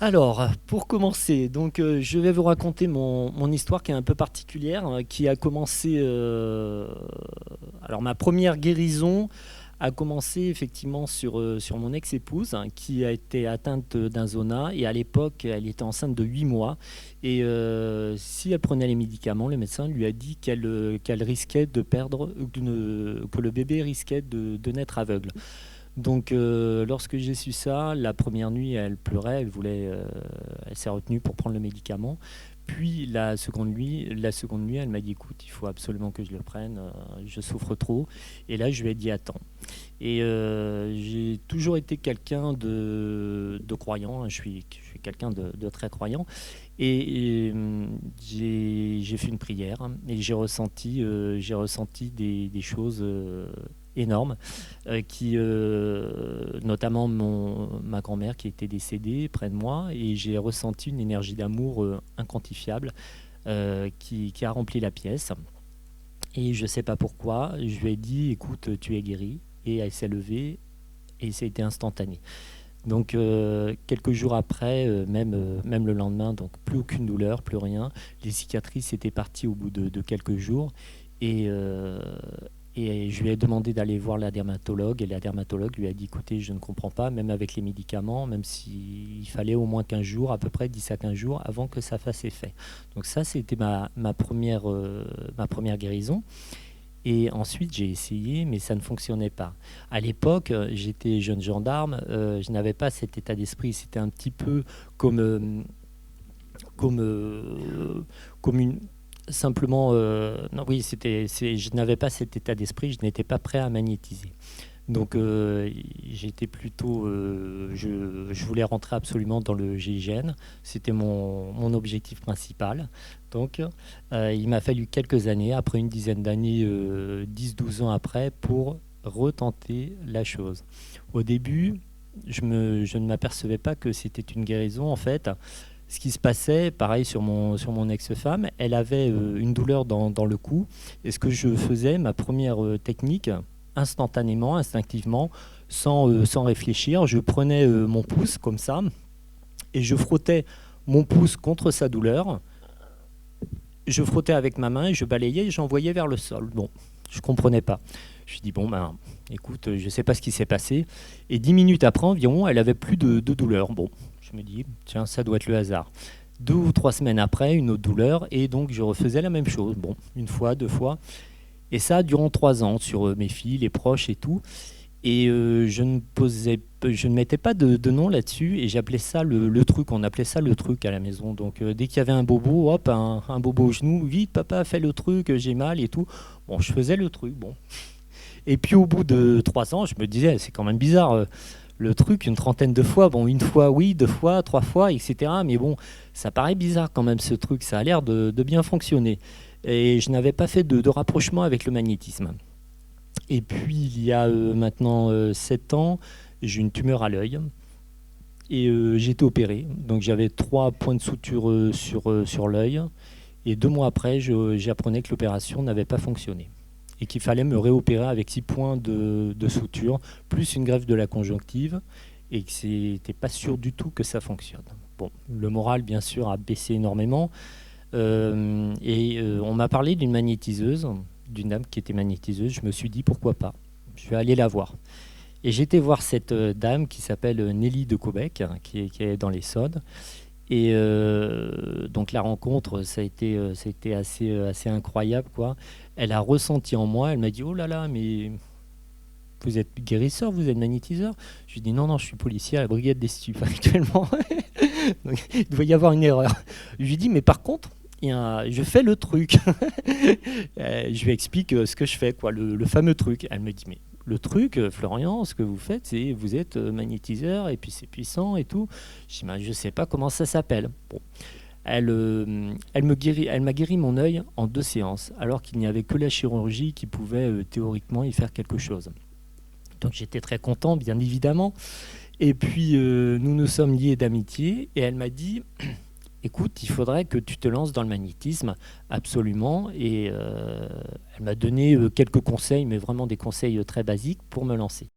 Alors, pour commencer, je vais vous raconter mon histoire qui est un peu particulière, qui a commencé. Alors, ma première guérison a commencé effectivement sur mon ex-épouse, qui a été atteinte d'un zona, et à l'époque, elle était enceinte de 8 mois. Et si elle prenait les médicaments, le médecin lui a dit qu'elle risquait de perdre, que le bébé risquait de naître aveugle. Lorsque j'ai su ça, la première nuit, elle pleurait, elle s'est retenue pour prendre le médicament. Puis la seconde nuit, elle m'a dit, écoute, il faut absolument que je le prenne, je souffre trop. Et là, je lui ai dit, attends. Et j'ai toujours été quelqu'un de croyant, hein, je suis quelqu'un de très croyant. J'ai fait une prière, hein, et j'ai ressenti des choses énormes, notamment ma grand-mère qui était décédée près de moi, et j'ai ressenti une énergie d'amour inquantifiable, qui a rempli la pièce. Et je ne sais pas pourquoi, je lui ai dit, écoute, tu es guérie, et elle s'est levée, et ça a été instantané. Quelques jours après, même le lendemain, donc plus aucune douleur, plus rien. Les cicatrices étaient parties au bout de quelques jours. Et, euh, et je lui ai demandé d'aller voir la dermatologue. Et la dermatologue lui a dit, écoutez, je ne comprends pas, même avec les médicaments, même s'il fallait au moins 15 jours, à peu près 10 à 15 jours, avant que ça fasse effet. Donc ça, c'était ma première guérison. Et ensuite, j'ai essayé, mais ça ne fonctionnait pas. À l'époque, j'étais jeune gendarme, je n'avais pas cet état d'esprit. C'était un petit peu comme, comme, euh, comme une. Simplement, non, oui, je n'avais pas cet état d'esprit, je n'étais pas prêt à magnétiser. J'étais plutôt, je voulais rentrer absolument dans le GIGN, c'était mon objectif principal. Il m'a fallu quelques années, après une dizaine d'années, 10-12 ans après, pour retenter la chose. Au début, je ne m'apercevais pas que c'était une guérison. En fait, ce qui se passait, pareil sur mon ex-femme, elle avait une douleur dans le cou. Et ce que je faisais, ma première technique, instantanément, instinctivement, sans réfléchir, je prenais mon pouce comme ça et je frottais mon pouce contre sa douleur. Je frottais avec ma main et je balayais et j'envoyais vers le sol. Bon, je ne comprenais pas. Je me suis dit, bon, ben, écoute, je ne sais pas ce qui s'est passé. Et 10 minutes après environ, elle avait plus de douleur. Bon, je me dis, tiens, ça doit être le hasard. 2 ou 3 semaines après, une autre douleur, et donc je refaisais la même chose. Bon, une fois, 2 fois. Et ça, durant 3 ans, sur mes filles, les proches et tout. Et je ne mettais pas de nom là-dessus, et j'appelais ça le truc. On appelait ça le truc à la maison. Dès qu'il y avait un bobo, hop, un bobo au genou, vite, papa, fais le truc, j'ai mal et tout. Bon, je faisais le truc, bon. Et puis au bout de 3 ans, je me disais, c'est quand même bizarre, le truc, une trentaine de fois. Bon, une fois, oui, 2 fois, 3 fois, etc. Mais bon, ça paraît bizarre quand même, ce truc. Ça a l'air de bien fonctionner. Et je n'avais pas fait de rapprochement avec le magnétisme. Et puis, il y a maintenant 7 ans, j'ai une tumeur à l'œil et j'ai été opéré. Donc, j'avais 3 points de suture sur l'œil. Et 2 mois après, j'apprenais que l'opération n'avait pas fonctionné et qu'il fallait me réopérer avec 6 points de suture, plus une greffe de la conjonctive, et que c'était pas sûr du tout que ça fonctionne. Bon, le moral, bien sûr, a baissé énormément. On m'a parlé d'une magnétiseuse, d'une dame qui était magnétiseuse. Je me suis dit pourquoi pas. Je vais aller la voir. Et j'ai été voir cette dame qui s'appelle Nelly de Caubec, hein, qui est dans l'Essonne. Et donc la rencontre, ça a été assez incroyable, quoi. Elle a ressenti en moi, elle m'a dit, oh là là, mais vous êtes guérisseur, vous êtes magnétiseur? Je lui ai dit, non, non, je suis policier à la brigade des stupes actuellement. Donc, il doit y avoir une erreur. Je lui ai dit, mais par contre, je fais le truc. Je lui explique ce que je fais, quoi, le fameux truc. Elle me dit, mais le truc, Florian, ce que vous faites, c'est vous êtes magnétiseur et puis c'est puissant et tout. Je dis, ben, je sais pas comment ça s'appelle. Bon. Elle m'a guéri mon œil en 2 séances, alors qu'il n'y avait que la chirurgie qui pouvait théoriquement y faire quelque chose. Donc j'étais très content, bien évidemment. Et puis nous nous sommes liés d'amitié et elle m'a dit, écoute, il faudrait que tu te lances dans le magnétisme, absolument. Et elle m'a donné quelques conseils, mais vraiment des conseils très basiques pour me lancer.